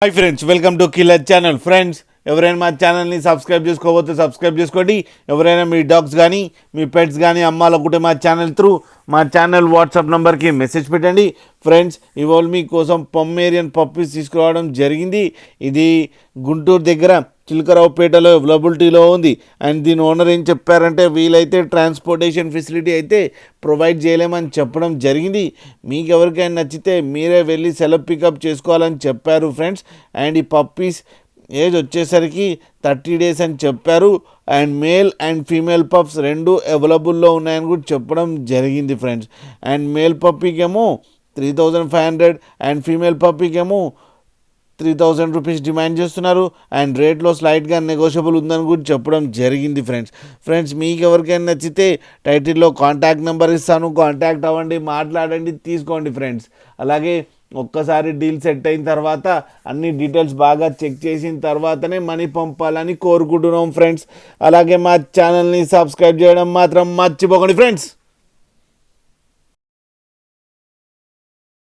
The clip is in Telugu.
Hi friends, welcome to killer channel. Friends, ఎవరైనా మా ఛానల్ని సబ్స్క్రైబ్ చేసుకోకపోతే సబ్స్క్రైబ్ చేసుకోండి. ఎవరైనా మీ డాగ్స్ కానీ మీ పెట్స్ కానీ అమ్మాలనుకుంటే మా ఛానల్ త్రూ మా ఛానల్ వాట్సాప్ నెంబర్కి మెసేజ్ పెట్టండి. ఫ్రెండ్స్, ఇవాళ మీకోసం పొమ్మేరియన్ పప్పీస్ తీసుకురావడం జరిగింది. ఇది గుంటూరు దగ్గర చిలకరావుపేటలో అవైలబిలిటీలో ఉంది. అండ్ దీని ఓనర్ ఏం చెప్పారంటే, వీలైతే ట్రాన్స్పోర్టేషన్ ఫెసిలిటీ అయితే ప్రొవైడ్ చేయలేమని చెప్పడం జరిగింది. మీకు ఎవరికైనా నచ్చితే మీరే వెళ్ళి సెలవు పికప్ చేసుకోవాలని చెప్పారు ఫ్రెండ్స్. అండ్ ఈ పప్పీస్ ఏజ్ వచ్చేసరికి 30 days అని చెప్పారు. And male and female pups రెండు అవైలబుల్లో ఉన్నాయని కూడా చెప్పడం జరిగింది ఫ్రెండ్స్. అండ్ మేల్ పప్పీకేమో 3500 అండ్ ఫీమేల్ పప్పీకేమో 3000 రూపీస్ డిమాండ్ చేస్తున్నారు. అండ్ రేట్లో స్లైట్గా నెగోషియబుల్ ఉందని కూడా చెప్పడం జరిగింది ఫ్రెండ్స్. మీకు ఎవరికైనా నచ్చితే టైటిల్లో కాంటాక్ట్ నెంబర్ ఇస్తాను, కాంటాక్ట్ అవ్వండి, మాట్లాడండి, తీసుకోండి ఫ్రెండ్స్. అలాగే ఒక్కసారి డీల్ సెట్ అయిన తర్వాత అన్ని డీటెయిల్స్ బాగా చెక్ చేసిన తర్వాతనే మనీ పంపాలని కోరుకుంటున్నాం ఫ్రెండ్స్. అలాగే మా ఛానల్ని సబ్స్క్రైబ్ చేయడం మాత్రం మర్చిపోకండి ఫ్రెండ్స్.